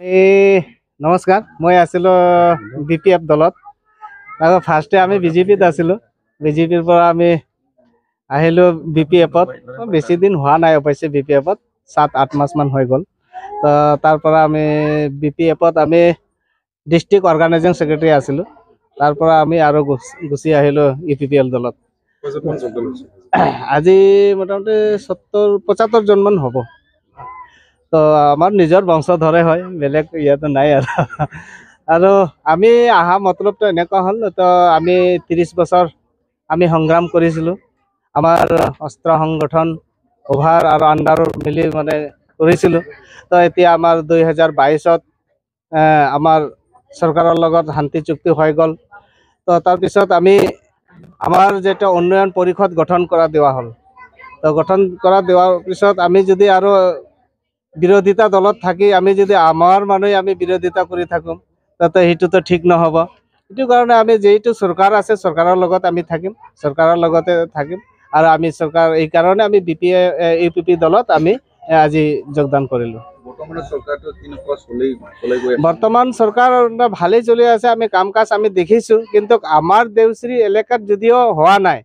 নমস্কাৰ, মই আছিলোঁ BPF দলত। আৰু ফাৰ্ষ্টে আমি BJPত আছিলোঁ। BJPৰ পৰা আমি আহিলোঁ BPFত। বেছি দিন হোৱা নাই অৱশ্যে BPFত 7-8 মাহমান হৈ গ'ল। তো তাৰ পৰা আমি BPFত আমি ডিষ্ট্ৰিক্ট অৰ্গেনাইজিং ছেক্ৰেটাৰী আছিলোঁ। তাৰ পৰা আমি আৰু গুচি আহিলোঁ UPPL দলত। আজি মোটামুটি 70-75 জনমান হ'ব। তো আমাৰ নিজৰ বংশধৰে হয়, বেলেগ ইয়াতে নাই আৰু আমি অহা মতলবটো এনেকুৱা হ'ল, তো আমি 30 বছৰ আমি সংগ্ৰাম কৰিছিলোঁ। আমাৰ অস্ত্ৰ সংগঠন অভাৰ আৰু আণ্ডাৰৰ মিলি মানে কৰিছিলোঁ। তো এতিয়া আমাৰ 2022ত আমাৰ চৰকাৰৰ লগত শান্তি চুক্তি হৈ গ'ল। তো তাৰপিছত আমি আমাৰ যেটা উন্নয়ন পৰিষদ গঠন কৰা দিয়া হ'ল। তো গঠন কৰা দিয়াৰ পিছত আমি যদি আৰু বিৰোধিতা দলত থাকি আমি যদি আমাৰ মানুহে আমি বিৰোধিতা কৰি থাকোঁ, তাতে সেইটোতো ঠিক নহ'ব। সেইটো কাৰণে আমি যেইটো চৰকাৰ আছে চৰকাৰৰ লগত আমি থাকিম, চৰকাৰৰ লগতে থাকিম। আৰু আমি চৰকাৰ এইকাৰণে আমি UPP দলত আমি আজি যোগদান কৰিলোঁ। বৰ্তমান চৰকাৰ ভালেই চলি আছে। আমি কাম কাজ আমি দেখিছোঁ, কিন্তু আমাৰ দেউশ্ৰী এলেকাত যদিও হোৱা নাই,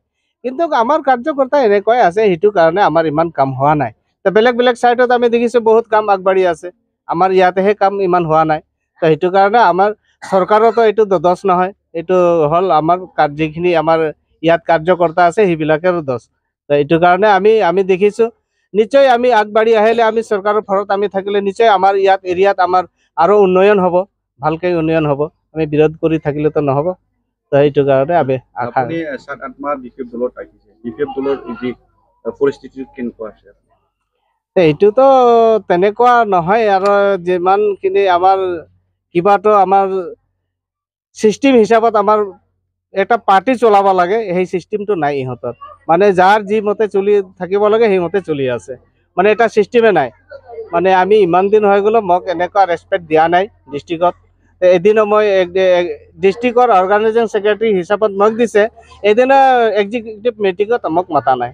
কিন্তু আমাৰ কাৰ্যকৰ্তা এনেকুৱাই আছে, সেইটো কাৰণে আমাৰ ইমান কাম হোৱা নাই। তো বেলেগ বেলেগ চাইডত আমি দেখিছোঁ বহুত কাম আগবাঢ়ি আছে, আমাৰ ইয়াতেহে কাম ইমান হোৱা নাই। তো সেইটো কাৰণে আমাৰ চৰকাৰতো এইটো দোষ নহয়, এইটো হ'ল আমাৰ যিখিনি আমাৰ ইয়াত কাৰ্যকৰ্তা আছে সেইবিলাকেৰো দোষ। তো এইটো কাৰণে আমি দেখিছোঁ নিশ্চয় আমি আগবাঢ়ি আহিলে, আমি চৰকাৰৰ ফৰত আমি থাকিলে নিশ্চয় আমাৰ ইয়াত এৰিয়াত আমাৰ আৰু উন্নয়ন হ'ব, ভালকৈ উন্নয়ন হ'ব। আমি বিৰোধ কৰি থাকিলেতো নহ'ব। তো সেইটো কাৰণে আমি আশা। 7-8 মাহ BPF দলত থাকিছে, BPF দলৰ যি পৰিস্থিতি কেনেকুৱা আছে? এইটোতো তেনেকুৱা নহয়, আৰু যিমানখিনি আমাৰ কিবাটো আমাৰ চিষ্টেম হিচাপত আমাৰ এটা পাৰ্টি চলাব লাগে, সেই চিষ্টেমটো নাই ইহঁতৰ। মানে যাৰ যি মতে চলি থাকিব লাগে সেইমতে চলি আছে, মানে এটা চিষ্টেমে নাই। মানে আমি ইমান দিন হৈ গ'লো, মোক এনেকুৱা ৰেচপেক্ট দিয়া নাই ডিষ্ট্ৰিক্টত। এদিনো মই ডিষ্ট্ৰিক্টৰ অৰ্গেনাইজিং ছেক্ৰেটাৰী হিচাপত মোক দিছে, এদিনা এক্সিকিউটিভ মিটিঙত মোক মতা নাই।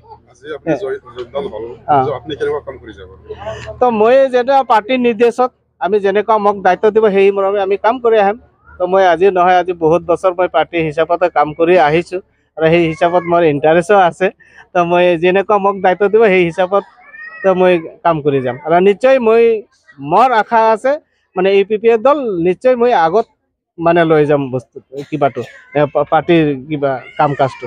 তো মই যেটা পাৰ্টিৰ নিৰ্দেশত আমি যেনেকুৱা মোক দায়িত্ব দিব সেই মৰ্মে আমি কাম কৰি আহিম। তো মই আজি নহয়, আজি বহুত বছৰ মই পাৰ্টি হিচাপতে কাম কৰি আহিছোঁ, আৰু সেই হিচাপত মোৰ ইণ্টাৰেষ্টো আছে। তো মই যেনেকুৱা মোক দায়িত্ব দিব সেই হিচাপত তো মই কাম কৰি যাম। আৰু নিশ্চয় মোৰ আশা আছে, মানে UPPF দল নিশ্চয় মই আগত মানে লৈ যাম বস্তুটো, কিবাটো পাৰ্টিৰ কিবা কাম কাজটো।